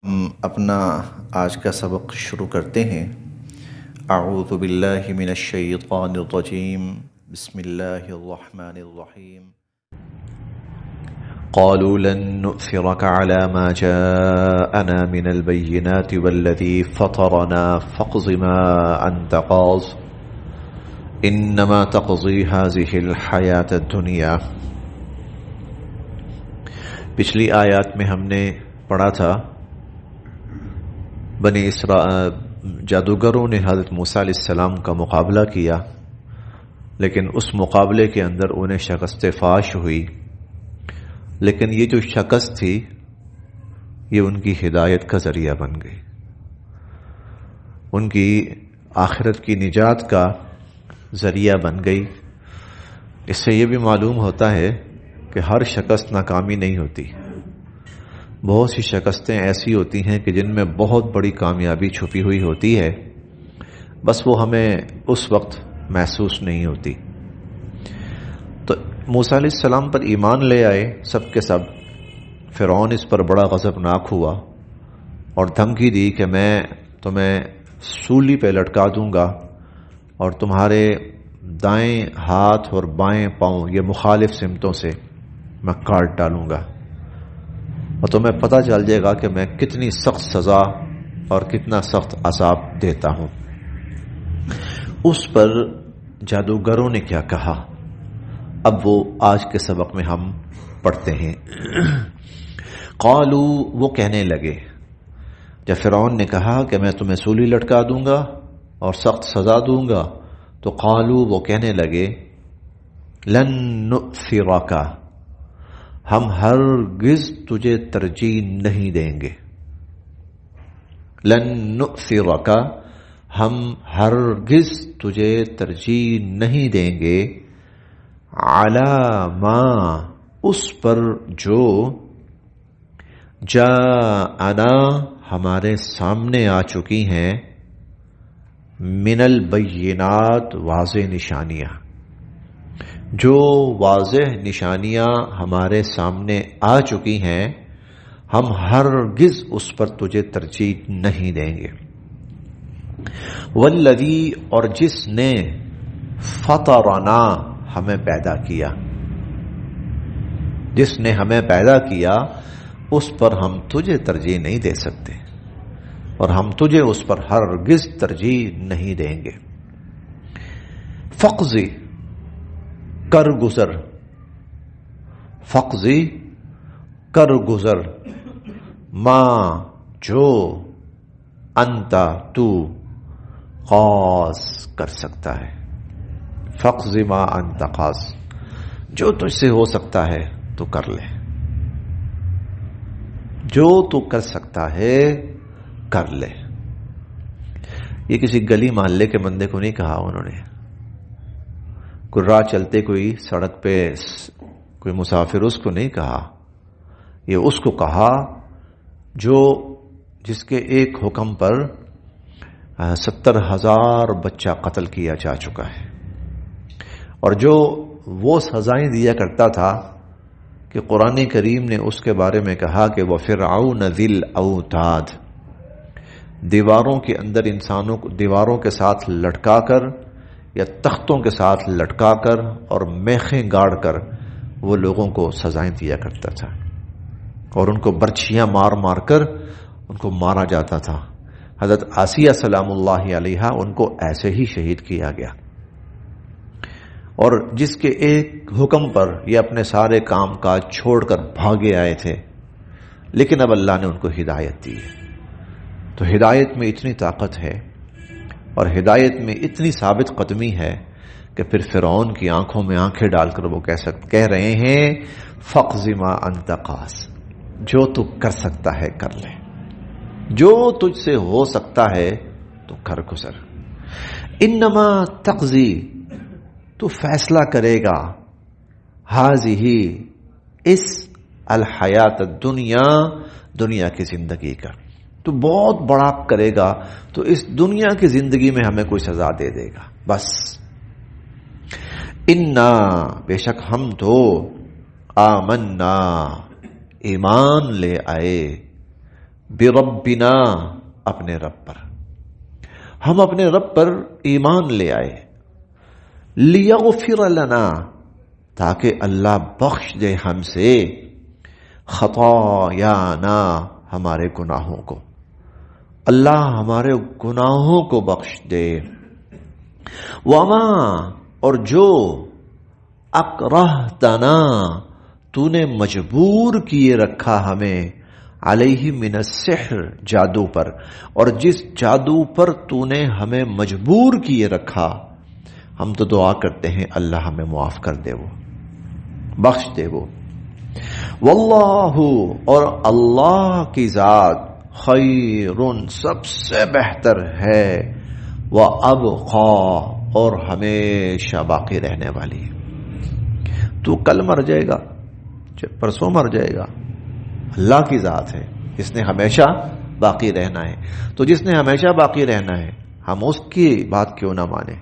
ہم اپنا آج کا سبق شروع کرتے ہیں۔ اعوذ باللہ من الشیطان الرجیم، بسم اللہ الرحمن الرحیم۔ قالوا لن نؤثرك على ما جاءنا من البينات والذي فطرنا فاقض ما أنت قاض إنما تقضي هذه الحياة الدنيا۔ پچھلی آیات میں ہم نے پڑھا تھا بنی جادوگروں نے حضرت موسیٰ علیہ السلام کا مقابلہ کیا، لیکن اس مقابلے کے اندر انہیں شکست فاش ہوئی، لیکن یہ جو شکست تھی یہ ان کی ہدایت کا ذریعہ بن گئی، ان کی آخرت کی نجات کا ذریعہ بن گئی۔ اس سے یہ بھی معلوم ہوتا ہے کہ ہر شکست ناکامی نہیں ہوتی، بہت سی شکستیں ایسی ہوتی ہیں کہ جن میں بہت بڑی کامیابی چھپی ہوئی ہوتی ہے، بس وہ ہمیں اس وقت محسوس نہیں ہوتی۔ تو موسیٰ علیہ السلام پر ایمان لے آئے سب کے سب۔ فرعون اس پر بڑا غضبناک ہوا اور دھمکی دی کہ میں تمہیں سولی پہ لٹکا دوں گا اور تمہارے دائیں ہاتھ اور بائیں پاؤں یہ مخالف سمتوں سے میں کاٹ ڈالوں گا، اور تمہیں پتہ چل جائے گا کہ میں کتنی سخت سزا اور کتنا سخت عذاب دیتا ہوں۔ اس پر جادوگروں نے کیا کہا، اب وہ آج کے سبق میں ہم پڑھتے ہیں۔ قالو، وہ کہنے لگے، جب فرعون نے کہا کہ میں تمہیں سولی لٹکا دوں گا اور سخت سزا دوں گا، تو قالو، وہ کہنے لگے، لن نؤثرک، ہم ہرگز تجھے ترجیح نہیں دیں گے۔ لن نؤثرک، ہم ہرگز تجھے ترجیح نہیں دیں گے، علی ما، اس پر جو، جاءنا، ہمارے سامنے آ چکی ہیں، من البینات، واضح نشانیاں، جو واضح نشانیاں ہمارے سامنے آ چکی ہیں، ہم ہرگز اس پر تجھے ترجیح نہیں دیں گے۔ والذی، اور جس نے، فطرنا، ہمیں پیدا کیا، جس نے ہمیں پیدا کیا اس پر ہم تجھے ترجیح نہیں دے سکتے، اور ہم تجھے اس پر ہرگز ترجیح نہیں دیں گے۔ فقضی، کر گزر، فقضی، کر گزر، ما، جو، انتا، تو، قاض، کر سکتا ہے، فقضی ما انتا قاض، جو تجھ سے ہو سکتا ہے تو کر لے، جو تو کر سکتا ہے کر لے۔ یہ کسی گلی محلے کے بندے کو نہیں کہا انہوں نے، کوئی راہ چلتے کوئی سڑک پہ کوئی مسافر، اس کو نہیں کہا، یہ اس کو کہا جو جس کے ایک حکم پر 70,000 بچہ قتل کیا جا چکا ہے، اور جو وہ سزائیں دیا کرتا تھا کہ قرآن کریم نے اس کے بارے میں کہا کہ وہ فرعون ذی الاوتاد، دیواروں کے اندر انسانوں کو دیواروں کے ساتھ لٹکا کر یا تختوں کے ساتھ لٹکا کر اور میخیں گاڑ کر وہ لوگوں کو سزائیں دیا کرتا تھا، اور ان کو برچھیاں مار مار کر ان کو مارا جاتا تھا۔ حضرت آسیہ سلام اللہ علیہا ان کو ایسے ہی شہید کیا گیا، اور جس کے ایک حکم پر یہ اپنے سارے کام کاج چھوڑ کر بھاگے آئے تھے، لیکن اب اللہ نے ان کو ہدایت دی ہے۔ تو ہدایت میں اتنی طاقت ہے اور ہدایت میں اتنی ثابت قدمی ہے کہ پھر فرعون کی آنکھوں میں آنکھیں ڈال کر وہ کہہ رہے ہیں، فقض ما انت قاض، جو تو کر سکتا ہے کر لے، جو تجھ سے ہو سکتا ہے تو کر گزر۔ انما تقضی، تو فیصلہ کرے گا، ہذہ، اس، الحیات الدنیا، دنیا کی زندگی کا، تو بہت بڑا کرے گا تو اس دنیا کی زندگی میں ہمیں کوئی سزا دے دے گا بس۔ انا، بے شک ہم تو، آمنا، ایمان لے آئے، بربنا، اپنے رب پر، ہم اپنے رب پر ایمان لے آئے، لیغفر لنا، تاکہ اللہ بخش دے ہم سے، خطایانا، ہمارے گناہوں کو، اللہ ہمارے گناہوں کو بخش دے، وما، اور جو اکرہتنا، تو نے مجبور کیے رکھا ہمیں، علیہ من السحر، جادو پر، اور جس جادو پر تو نے ہمیں مجبور کیے رکھا، ہم تو دعا کرتے ہیں اللہ ہمیں معاف کر دے، وہ بخش دے وہ، واللہ، اور اللہ کی ذات، خیر، سب سے بہتر ہے، وابقی، اور ہمیشہ باقی رہنے والی ہے۔ تو کل مر جائے گا، پرسوں مر جائے گا، اللہ کی ذات ہے، اس نے ہمیشہ باقی رہنا ہے۔ تو جس نے ہمیشہ باقی رہنا ہے، ہم اس کی بات کیوں نہ مانیں،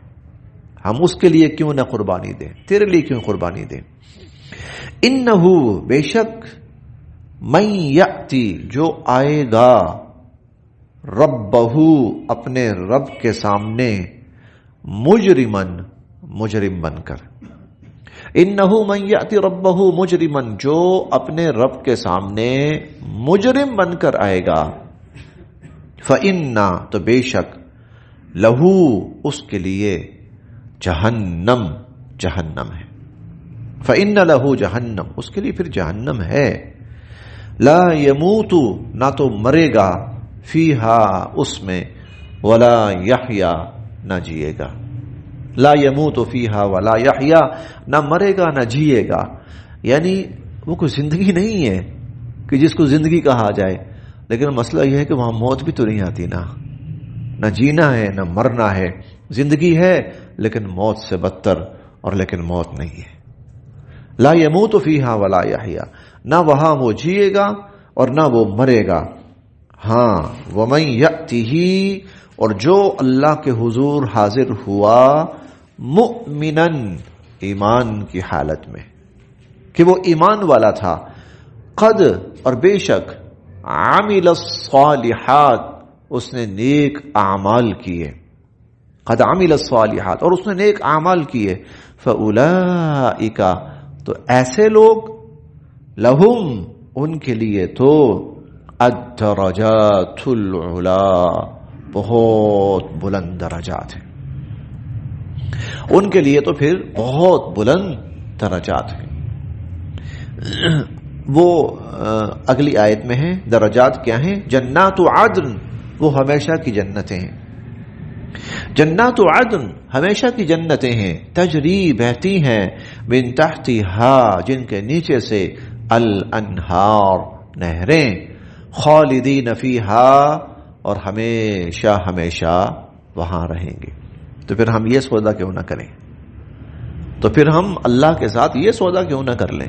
ہم اس کے لیے کیوں نہ قربانی دیں، تیرے لیے کیوں قربانی دیں۔ انہو، بے شک، من یأتی، جو آئے گا، ربہو، اپنے رب کے سامنے، مجرمن، مجرم بن کر، انہو من یأتی ربہو مجرمن، جو اپنے رب کے سامنے مجرم بن کر آئے گا، فإنا، تو بے شک، لہو، اس کے لیے، جہنم، جہنم ہے، فإن لہو جہنم، اس کے لیے پھر جہنم ہے، لا یموت، نہ تو مرے گا، فیہا، اس میں، ولا یحیا، نہ جیے گا، لا یموت فیہا ولا یحیا، نہ مرے گا نہ جیے گا، یعنی وہ کوئی زندگی نہیں ہے کہ جس کو زندگی کہا جائے، لیکن مسئلہ یہ ہے کہ وہاں موت بھی تو نہیں آتی، نہ جینا ہے نہ مرنا ہے، زندگی ہے لیکن موت سے بدتر، اور لیکن موت نہیں ہے، لا یموت فیہا ولا یحیا، نہ وہاں وہ جیے گا اور نہ وہ مرے گا۔ ہاں، ومن یأتہ، اور جو اللہ کے حضور حاضر ہوا، مؤمنن، ایمان کی حالت میں کہ وہ ایمان والا تھا، قد، اور بے شک، عامل الصالحات، اس نے نیک اعمال کیے، قد عامل الصالحات، اور اس نے نیک اعمال کیے، فاولئک، تو ایسے لوگ، لہم، ان کے لیے تو، الدرجات العلا، بہت بلند درجات ہیں، ان کے لیے تو پھر بہت بلند درجات ہیں۔ وہ اگلی آیت میں ہیں، درجات کیا ہیں؟ جنات عدن، وہ ہمیشہ کی جنتیں ہیں، جنات عدن، ہمیشہ کی جنتیں ہیں، تجری، بہتی ہیں، من تحتہا، جن کے نیچے سے، الانہار، نہریں، خالدین فیہا، اور ہمیشہ ہمیشہ وہاں رہیں گے۔ تو پھر ہم یہ سودا کیوں نہ کریں، تو پھر ہم اللہ کے ساتھ یہ سودا کیوں نہ کر لیں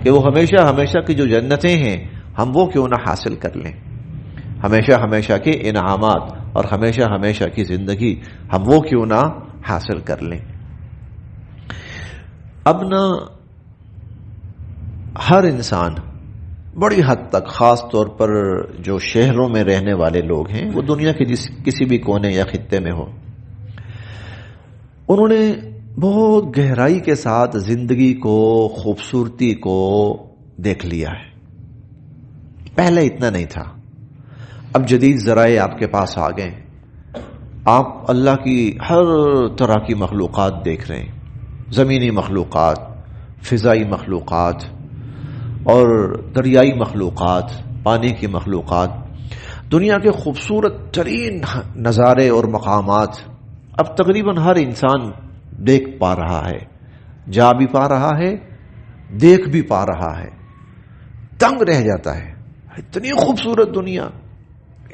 کہ وہ ہمیشہ ہمیشہ کی جو جنتیں ہیں ہم وہ کیوں نہ حاصل کر لیں، ہمیشہ ہمیشہ کے انعامات اور ہمیشہ ہمیشہ کی زندگی ہم وہ کیوں نہ حاصل کر لیں۔ اب نہ ہر انسان بڑی حد تک، خاص طور پر جو شہروں میں رہنے والے لوگ ہیں، وہ دنیا کے کسی بھی کونے یا خطے میں ہو، انہوں نے بہت گہرائی کے ساتھ زندگی کو، خوبصورتی کو دیکھ لیا ہے۔ پہلے اتنا نہیں تھا، اب جدید ذرائع آپ کے پاس آ گئے، آپ اللہ کی ہر طرح کی مخلوقات دیکھ رہے ہیں، زمینی مخلوقات، فضائی مخلوقات اور دریائی مخلوقات، پانی کی مخلوقات، دنیا کے خوبصورت ترین نظارے اور مقامات اب تقریباً ہر انسان دیکھ پا رہا ہے، جا بھی پا رہا ہے، دیکھ بھی پا رہا ہے، دنگ رہ جاتا ہے، اتنی خوبصورت دنیا،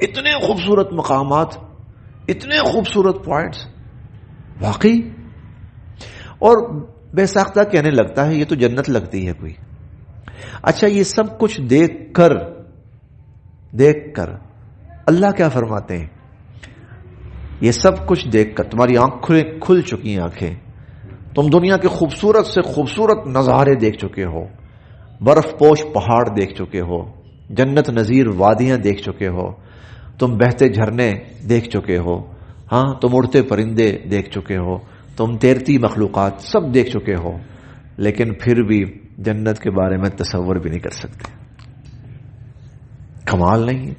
اتنے خوبصورت مقامات، اتنے خوبصورت پوائنٹس، واقعی، اور بے ساختہ کہنے لگتا ہے یہ تو جنت لگتی ہے کوئی۔ اچھا، یہ سب کچھ دیکھ کر اللہ کیا فرماتے ہیں؟ یہ سب کچھ دیکھ کر تمہاری آنکھیں کھل چکی ہیں، آنکھیں، تم دنیا کے خوبصورت سے خوبصورت نظارے دیکھ چکے ہو، برف پوش پہاڑ دیکھ چکے ہو، جنت نظیر وادیاں دیکھ چکے ہو، تم بہتے جھرنے دیکھ چکے ہو، ہاں تم اڑتے پرندے دیکھ چکے ہو، تم تیرتی مخلوقات سب دیکھ چکے ہو، لیکن پھر بھی جنت کے بارے میں تصور بھی نہیں کر سکتے. کمال نہیں ہے.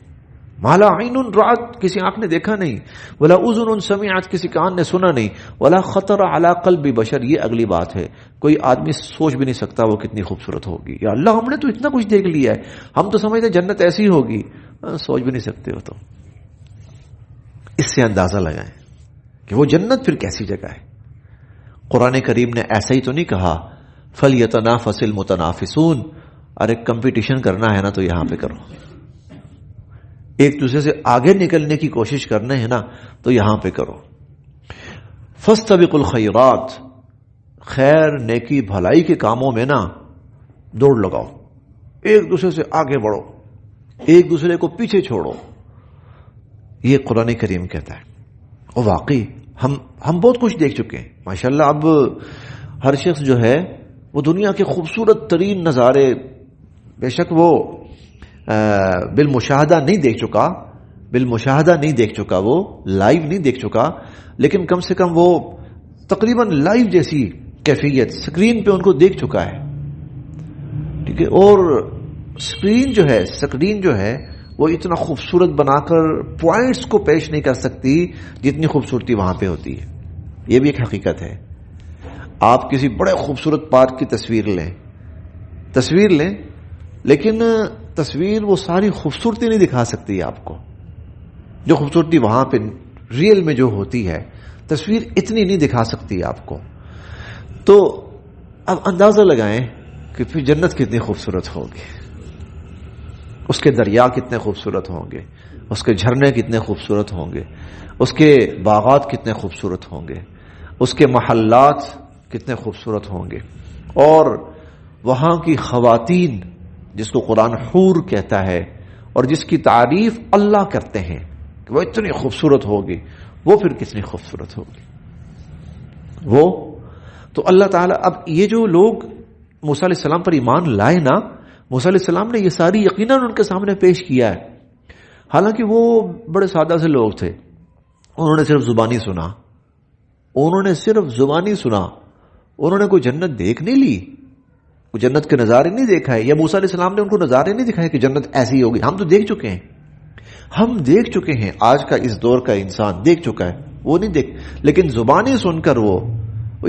مالا عین رات، کسی آنکھ نے دیکھا نہیں، ولا اذن سمعت، کسی کان نے سنا نہیں، ولا خطر علی قلب بشر. یہ اگلی بات ہے، کوئی آدمی سوچ بھی نہیں سکتا وہ کتنی خوبصورت ہوگی. یا اللہ ہم نے تو اتنا کچھ دیکھ لیا ہے، ہم تو سمجھتے جنت ایسی ہوگی، سوچ بھی نہیں سکتے ہو. تو اس سے اندازہ لگائیں کہ وہ جنت پھر کیسی جگہ ہے. قرآن کریم نے ایسا ہی تو نہیں کہا فَلْيَتَنَافَسِ الْمُتَنَافِسُونَ، ارے کمپٹیشن کرنا ہے نا تو یہاں پہ کرو، ایک دوسرے سے آگے نکلنے کی کوشش کرنا ہے نا تو یہاں پہ کرو. فَاسْتَبِقُوا الْخَيْرَاتِ، خیر نیکی بھلائی کے کاموں میں نا دوڑ لگاؤ، ایک دوسرے سے آگے بڑھو، ایک دوسرے کو پیچھے چھوڑو. یہ قرآن کریم کہتا ہے. اور واقعی ہم بہت کچھ دیکھ چکے ہیں ماشاءاللہ. اب ہر شخص جو ہے وہ دنیا کے خوبصورت ترین نظارے بے شک وہ بالمشاہدہ نہیں دیکھ چکا، وہ لائیو نہیں دیکھ چکا، لیکن کم سے کم وہ تقریباً لائیو جیسی کیفیت اسکرین پہ ان کو دیکھ چکا ہے. ٹھیک ہے. اور اسکرین جو ہے وہ اتنا خوبصورت بنا کر پوائنٹس کو پیش نہیں کر سکتی جتنی خوبصورتی وہاں پہ ہوتی ہے. یہ بھی ایک حقیقت ہے. آپ کسی بڑے خوبصورت پارک کی تصویر لیں لیکن تصویر وہ ساری خوبصورتی نہیں دکھا سکتی آپ کو جو خوبصورتی وہاں پہ ریئل میں جو ہوتی ہے. تصویر اتنی نہیں دکھا سکتی آپ کو. تو اب اندازہ لگائیں کہ پھر جنت کتنی خوبصورت ہوگی، اس کے دریا کتنے خوبصورت ہوں گے، اس کے جھرنے کتنے خوبصورت ہوں گے، اس کے باغات کتنے خوبصورت ہوں گے، اس کے محلات کتنے خوبصورت ہوں گے. اور وہاں کی خواتین جس کو قرآن حور کہتا ہے اور جس کی تعریف اللہ کرتے ہیں کہ وہ اتنی خوبصورت ہوگی، وہ پھر کتنی خوبصورت ہوگی. وہ تو اللہ تعالیٰ، اب یہ جو لوگ موسیٰ علیہ السلام پر ایمان لائے نا، موسیٰ علیہ السلام نے یہ ساری یقیناً ان کے سامنے پیش کیا ہے. حالانکہ وہ بڑے سادہ سے لوگ تھے، انہوں نے صرف زبانی سنا، انہوں نے کوئی جنت دیکھ نہیں لی، کوئی جنت کے نظارے نہیں دیکھا ہے، یا موسیٰ علیہ السلام نے ان کو نظارے نہیں دکھائے کہ جنت ایسی ہوگی. ہم تو دیکھ چکے ہیں، آج کا اس دور کا انسان دیکھ چکا ہے، وہ نہیں دیکھ، لیکن زبانی سن کر وہ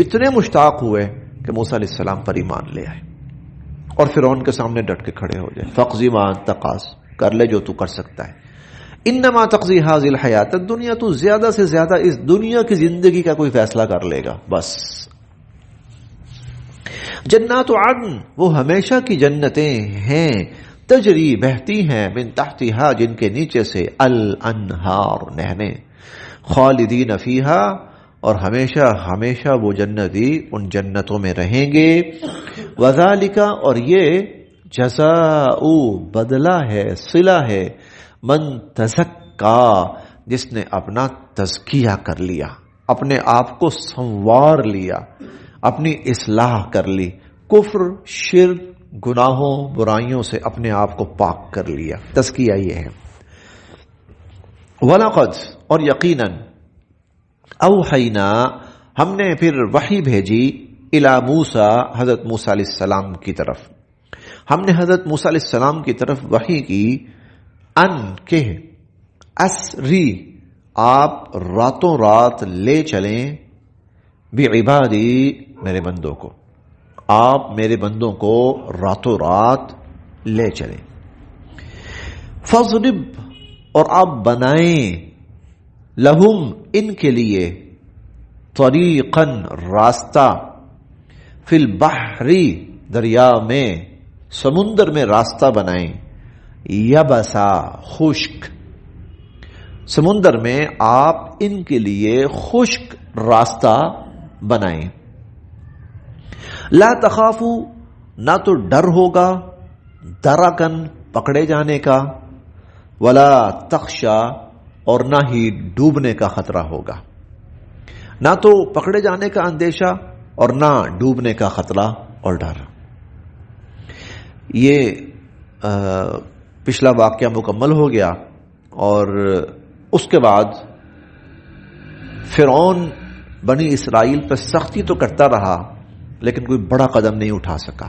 اتنے مشتاق ہوئے کہ موسیٰ علیہ السلام پر ایمان لے آئے اور فرعون کے سامنے ڈٹ کے کھڑے ہو جائے. فَاقْضِ مَا أَنْتَ قَاضٍ، کر لے جو تو کر سکتا ہے. انما تقضی هذه الحیات الدنیا، تو زیادہ سے زیادہ اس دنیا کی زندگی کا کوئی فیصلہ کر لے گا بس. جنات عدن، وہ ہمیشہ کی جنتیں ہیں، تجری بہتی ہیں، من تحتها جن کے نیچے سے، الانہار نہریں، خالدین فیہا، اور ہمیشہ ہمیشہ وہ جنتی ان جنتوں میں رہیں گے. وذالک، اور یہ جزاء بدلہ ہے، صلہ ہے، من تزکا، جس نے اپنا تزکیہ کر لیا، اپنے آپ کو سنوار لیا، اپنی اصلاح کر لی، کفر شرک گناہوں برائیوں سے اپنے آپ کو پاک کر لیا. تزکیہ یہ ہے. وَلَقَدْ، اور یقیناً، اوحینا، ہم نے پھر وحی بھیجی، الی موسیٰ، حضرت موسیٰ علیہ السلام کی طرف، ہم نے حضرت موسیٰ علیہ السلام کی طرف وحی کی، ان کہ اسری، آپ راتوں رات لے چلیں، بعبادی، میرے بندوں کو، آپ میرے بندوں کو راتوں رات لے چلیں. فضرب، اور آپ بنائیں، لہم، ان کے لیے، طریقاً، راستہ، فی البحری، دریا میں، سمندر میں راستہ بنائیں، یبسا، خشک، سمندر میں آپ ان کے لیے خشک راستہ بنائیں. لا تخافو، نہ تو ڈر ہوگا، درکن، پکڑے جانے کا، ولا تخشا، اور نہ ہی ڈوبنے کا خطرہ ہوگا. نہ تو پکڑے جانے کا اندیشہ اور نہ ڈوبنے کا خطرہ اور ڈر. یہ پچھلا واقعہ مکمل ہو گیا اور اس کے بعد فرعون بنی اسرائیل پر سختی تو کرتا رہا لیکن کوئی بڑا قدم نہیں اٹھا سکا.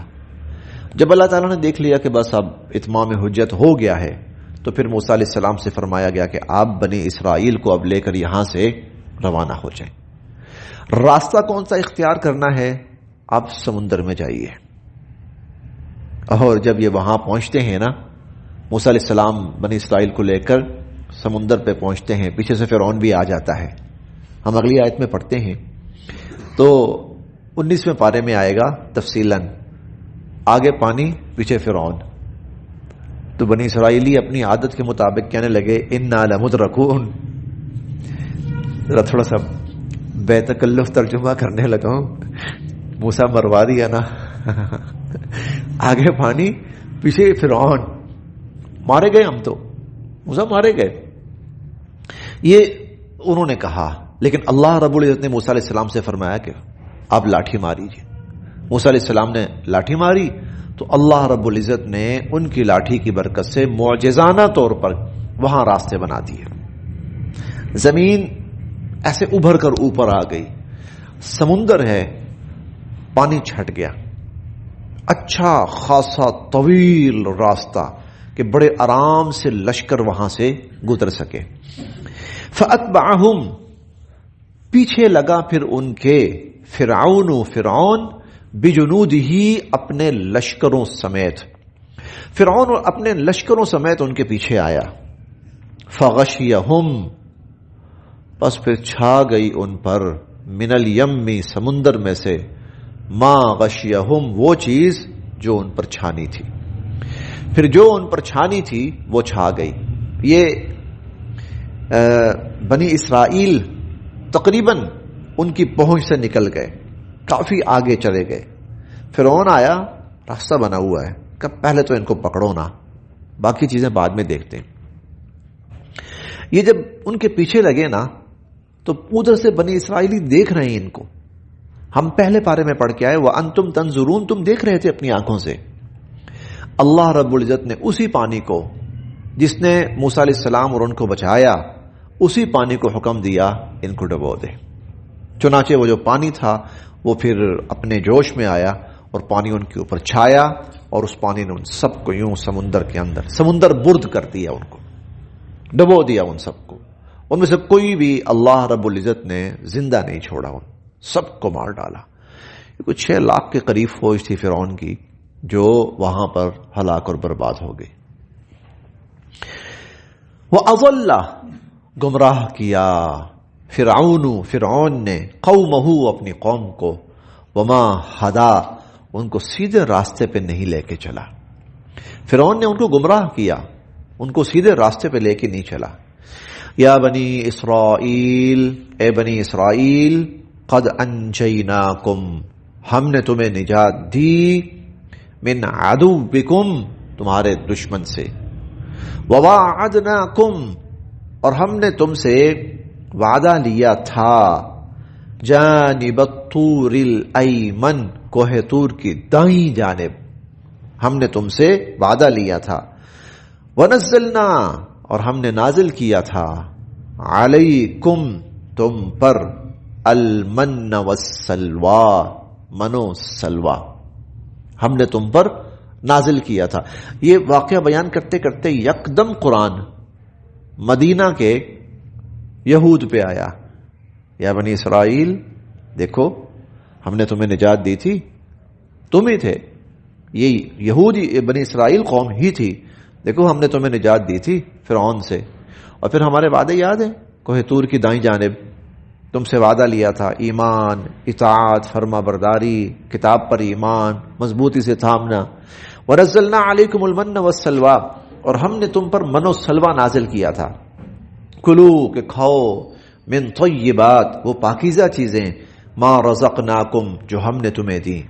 جب اللہ تعالیٰ نے دیکھ لیا کہ بس اب اتمام حجت ہو گیا ہے تو پھر موسیٰ علیہ السلام سے فرمایا گیا کہ آپ بنی اسرائیل کو اب لے کر یہاں سے روانہ ہو جائیں. راستہ کون سا اختیار کرنا ہے؟ آپ سمندر میں جائیے. اور جب یہ وہاں پہنچتے ہیں نا، موسیٰ علیہ السلام بنی اسرائیل کو لے کر سمندر پہ پہنچتے ہیں، پیچھے سے فرعون بھی آ جاتا ہے. ہم اگلی آیت میں پڑھتے ہیں تو 19ویں پارے میں آئے گا تفصیلاً، آگے پانی پیچھے فرعون. تو بنی اسرائیلی اپنی عادت کے مطابق کہنے لگے انا لمدرکون. ذرا تھوڑا سا بے تکلف ترجمہ کرنے لگا ہوں، موسیٰ مروا دیا نا. آگے پانی پیچھے فرعون، مارے گئے ہم تو، موسیٰ مارے گئے. یہ انہوں نے کہا، لیکن اللہ رب العزت نے موسیٰ علیہ السلام سے فرمایا کہ آپ لاٹھی ماریجیے. موسیٰ علیہ السلام نے لاٹھی ماری تو اللہ رب العزت نے ان کی لاٹھی کی برکت سے معجزانہ طور پر وہاں راستے بنا دیے. زمین ایسے ابھر کر اوپر آ گئی، سمندر ہے، پانی چھٹ گیا. اچھا خاصا طویل راستہ کہ بڑے آرام سے لشکر وہاں سے گزر سکے. فَأَتْبَعَهُمْ، پیچھے لگا پھر ان کے فرعون بجنودہی، اپنے لشکروں سمیت. فرعون اپنے لشکروں سمیت ان کے پیچھے آیا. فَغَشِيَهُمْ، پس پھر چھا گئی ان پر، من الیمی، سمندر میں سے، ما غشیہم، وہ چیز جو ان پر چھانی تھی. پھر جو ان پر چھانی تھی وہ چھا گئی. یہ بنی اسرائیل تقریباً ان کی پہنچ سے نکل گئے، کافی آگے چلے گئے. فرعون آیا، راستہ بنا ہوا ہے، کہ پہلے تو ان کو پکڑو نا، باقی چیزیں بعد میں دیکھتے ہیں. یہ جب ان کے پیچھے لگے نا تو ادھر سے بنی اسرائیلی دیکھ رہے ہیں ان کو. ہم پہلے پارے میں پڑھ کے آئے وَأَنْتُمْ تَنْظُرُونَ، تم دیکھ رہے تھے اپنی آنکھوں سے. اللہ رب العزت نے اسی پانی کو جس نے موسیٰ علیہ السلام اور ان کو بچایا، اسی پانی کو حکم دیا ان کو ڈبو دے. چنانچہ وہ جو پانی تھا وہ پھر اپنے جوش میں آیا اور پانی ان کے اوپر چھایا، اور اس پانی نے ان سب کو یوں سمندر کے اندر، سمندر برد کر دیا، ان کو ڈبو دیا. ان سب کو، ان میں سے کوئی بھی اللہ رب العزت نے زندہ نہیں چھوڑا، ان سب کو مار ڈالا. کچھ 6 لاکھ کے قریب فوج تھی فرعون کی جو وہاں پر ہلاک اور برباد ہو گئی. وَأَضَلَّ، گمراہ کیا، فرعون نے، قومہ، اپنی قوم کو، وما ہدا، ان کو سیدھے راستے پہ نہیں لے کے چلا. فرعون نے ان کو گمراہ کیا، ان کو سیدھے راستے پہ لے کے نہیں چلا. یا بنی اسرائیل، اے بنی اسرائیل، قد انجیناکم، ہم نے تمہیں نجات دی، من عدوکم، تمہارے دشمن سے، وواعدناکم، اور ہم نے تم سے وعدہ لیا تھا، جانب الطور الایمن، کوہ طور کی دائیں جانب ہم نے تم سے وعدہ لیا تھا. ونزلنا، اور ہم نے نازل کیا تھا، علیکم، تم پر، المن والسلوى، منو سلوى، ہم نے تم پر نازل کیا تھا. یہ واقعہ بیان کرتے کرتے یکدم قرآن مدینہ کے یہود پہ آیا. یا بنی اسرائیل، دیکھو ہم نے تمہیں نجات دی تھی، تم ہی تھے، یہ یہودی بنی اسرائیل قوم ہی تھی، دیکھو ہم نے تمہیں نجات دی تھی فرعون سے. اور پھر ہمارے وعدے یاد ہیں، کوہ طور کی دائیں جانب تم سے وعدہ لیا تھا، ایمان، اطاعت، فرما برداری، کتاب پر ایمان، مضبوطی سے تھامنا. ونزلنا علیکم المن والسلوى، اور ہم نے تم پر من و سلوہ نازل کیا تھا. کلو، کہ کھاؤ، من طیبات، وہ پاکیزہ چیزیں، ما رزقناکم، جو ہم نے تمہیں دی.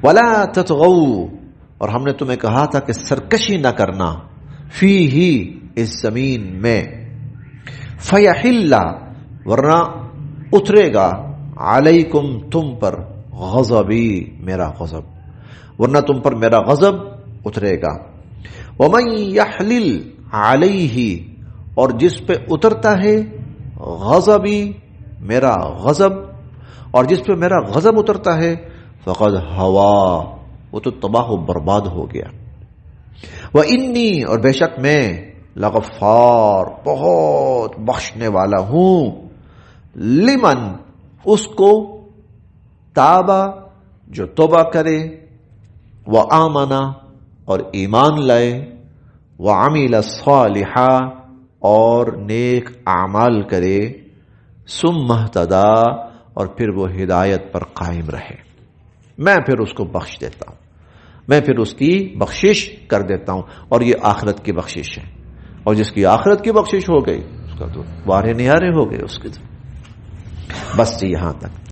ولا تطغوا، اور ہم نے تمہیں کہا تھا کہ سرکشی نہ کرنا، فیہ، اس زمین میں، فیحل، ورنہ اترے گا، علیکم، تم پر، غضبی، میرا غضب، ورنہ تم پر میرا غضب اترے گا. وَمَن يَحْلِلْ عَلَيْهِ، اور جس پہ اترتا ہے غضبی، میرا غضب، اور جس پہ میرا غضب اترتا ہے فقد ہوا، وہ تو تباہ و برباد ہو گیا. وَإِنِّي، اور بے شک میں لغفار، بہت بخشنے والا ہوں، لمن، اس کو، تابا، جو توبہ کرے، وآمنا، اور ایمان لائے، وعمل صالحا، اور نیک اعمال کرے، ثم اہتدی، اور پھر وہ ہدایت پر قائم رہے، میں پھر اس کو بخش دیتا ہوں، میں پھر اس کی بخشش کر دیتا ہوں. اور یہ آخرت کی بخشش ہے، اور جس کی آخرت کی بخشش ہو گئی اس کا تو وارے نیارے ہو گئے اس کے. بس یہاں تک.